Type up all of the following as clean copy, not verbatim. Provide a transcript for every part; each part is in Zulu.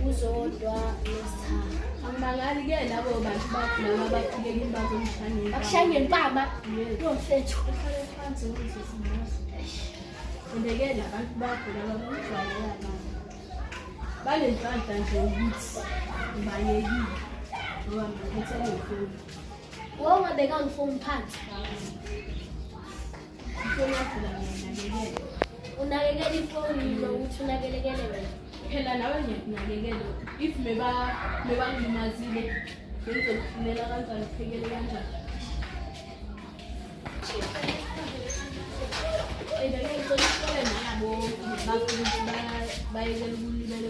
uzodwa angibangali-ke labo bantu bakhona abafikela imbazo emhlangeni akushaya ngempama yomfethu and-ke labantu bakho laba kujwayela banenhlanhla nje ukuthi ngibayekile ngoba ngiphethe ngefoni wawungabeka ngifoni phansi ifoni yakho la ngiyanakekela unakekela ifoni nokuthi unakelekele wena phela nawe ngiyakunakekela if mebangilimazile ngizokufunela kanjani kuphekele kanjani ngicela nalabo bafundi bayekela ukulibele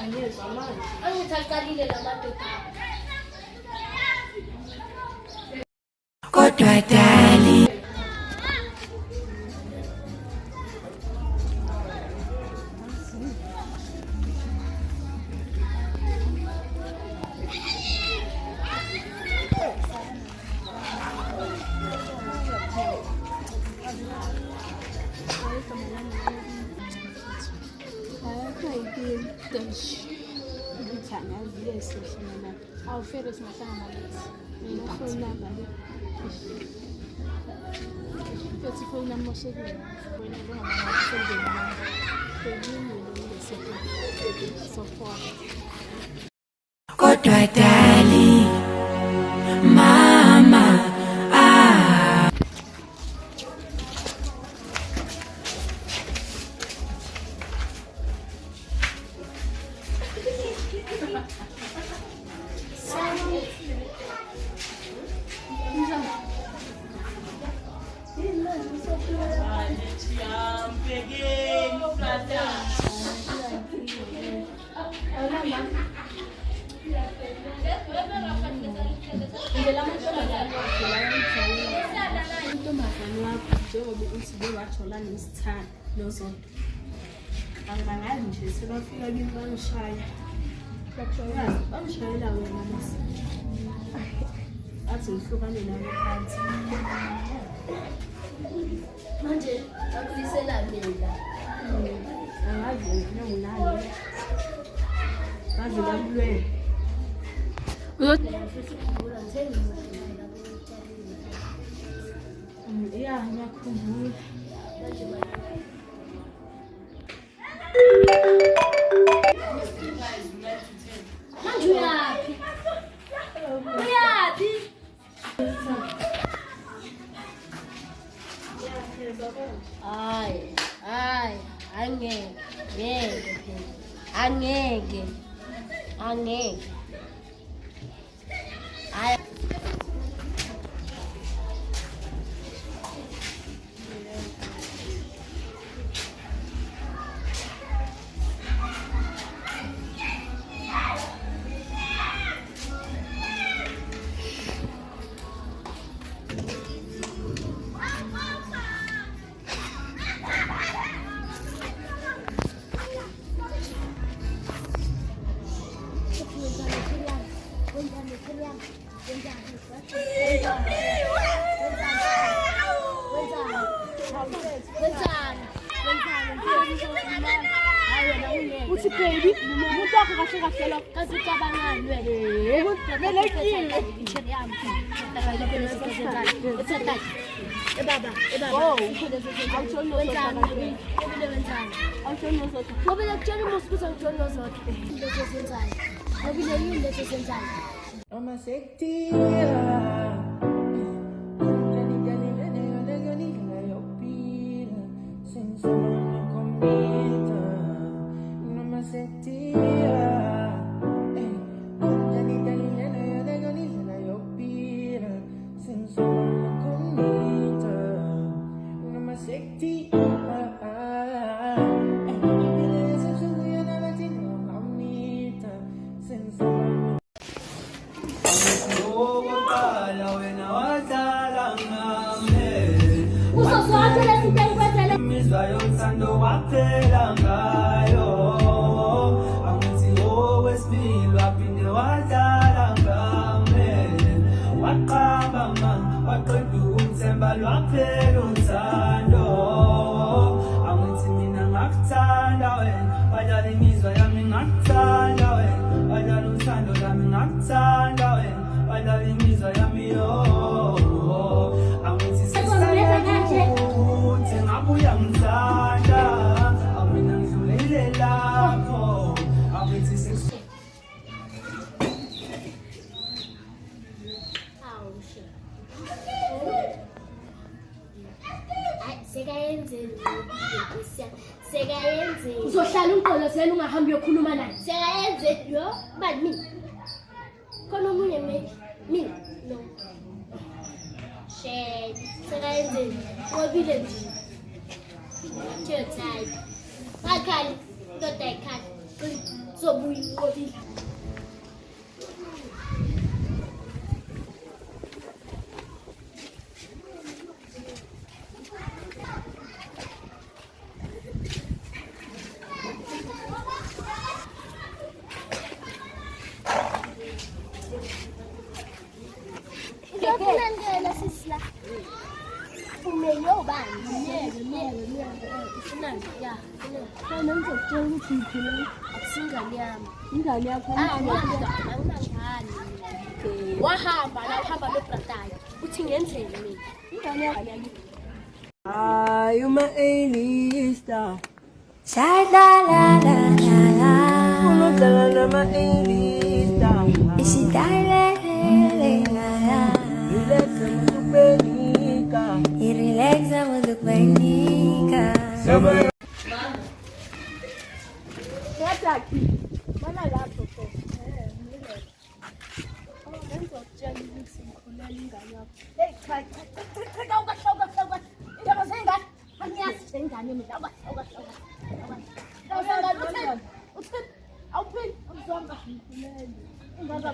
ngiyezwa manje angithi aqalile la madoda kodwa dali awufere singahlangana phone number futhi phone number moshekile wena kodwa dali mama untombazane wakho njengoba uthi bewathola nesithando nozodwa angibangazi nje sebafika kimi bangishaya bangishayela wena bese athi ngihlukane nabo phansi manje akulisela mina angazi nangilale ngaze babulwele ya ngiyakhumbula manje uyaphi uyaphi hayi angeke hayi uthi baby umuntu wakho kahle kahle lo kazi ucabangani wena belekile icheri yami ebaba ngoba lekutshela umusi ukuthi angijoni nozodwa into esenzayo ngoba yini into esenzayo Noma sekuthiwa Usoswati waphela ngayo angithi owesibili waphinde wadala ngame waqamba waqeda umthemba lwaphela uthando angithi mina ngakuthanda wena wadala imizwa yami ngakuthanda wena wadala uthando lami ngakuthanda wena wadala imizwa yami yo angithi ukuthi ngabuya ngithanda amina ngidlulele lapho angithi sekayenzeni uzohlala umqolo sena ungahambi uyokhuluma naye sekayenzeni yo bani mina khona omunye mina no shit sekayenzeni wobile nje chetai akhali ndoda ekhali zobuya wobile Ngiyakulalela sisila. Umeyo bani? Yebo. Ifunani ya. Khona ngizokutshela ukuthi ngiphile. Akusingane yami. Ingane yakho angingani. Wahamba la uhamba nobratayo. Uthi ngenzeni mina? Ingane yakho. uma elista Sha-la la la la la. unodlala nama elista Isidalela. relaxa musupenika Irelaxa muzukwenika. Ngiyadaki. Mana lapho ke. Ngizokutshela ukuthi ngikhulela ingane yakho. Hey cha. Awukahloka. Indaba zengane. Angiyazi nje ingane mina. Awukahloka. Awuphili uzonga ngikhulela. Ingaba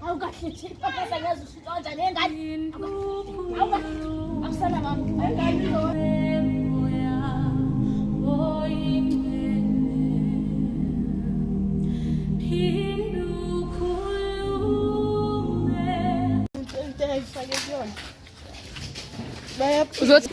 awukahlithi papa ngiyazi usho kanjani engane. Awusana mama. Engane lo. Uzothi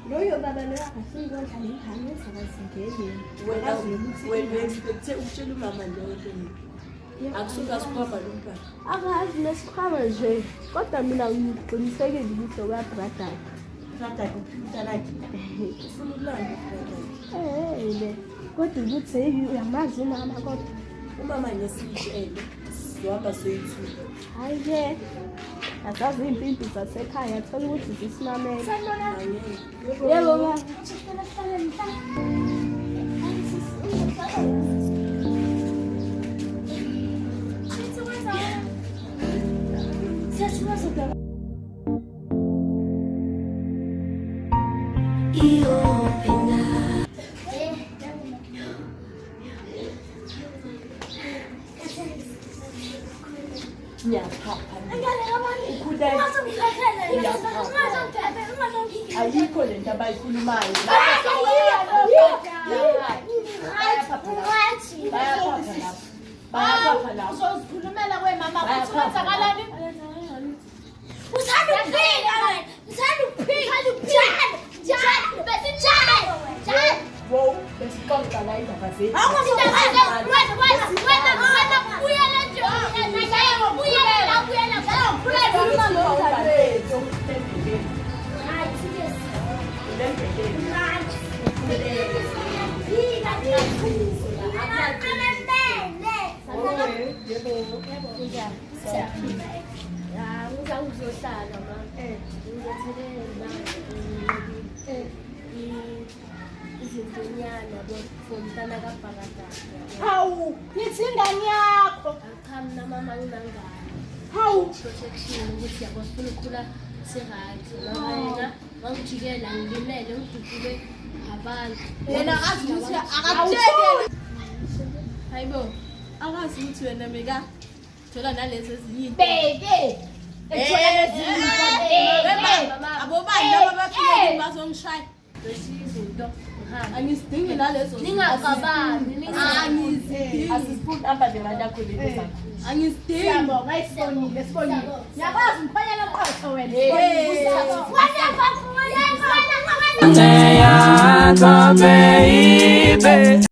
loyo baba lo akafika kodwa ngihamba ngizakazingene wena expecte ukutshela umama lokho akusuka sikhomba lo mntwana akazi nesikhwama nje kodwa mina ngiqinisekile ukuthi okabrada brother umntanakhe ufuna ukulanda brother le kodwa ukuthi uyamazi umama kodwa umama ngesishele sizohamba soyithuka hayi ke azazi impimpi zasekhaya thola ukuthi zisinamela yebo ma ayikho lento abayikhulumayo bayaphapha lapho uzozikhulumela kwemama ukuthi kwenzakalani uthanda ukuphika wena uthanda ukuphika njalo wo besixoxa la indaba zethu uzohlala ma izintunyana bomntana kabhakadada hawu nithi ingane yakho achamna mama nginangani hawu protection ukuthi yakufuna ukukhula se-right mama yena wangijikela ngilimele ngidudule abantu yena akazi ukuthi akakutshele hayibo Akazi ukuthi wena meka thola nalezi ezinye Beke. Ethola abobani laba bafike bazongishaya izinto. angisidingi nalezo Ningacabangi, Asisiphuthi apha nje manje akhulile sakho. angisidingi Siyabonga isibonile sibonile. Yakwazi umkhonyana mqotho wena. Teya, baby.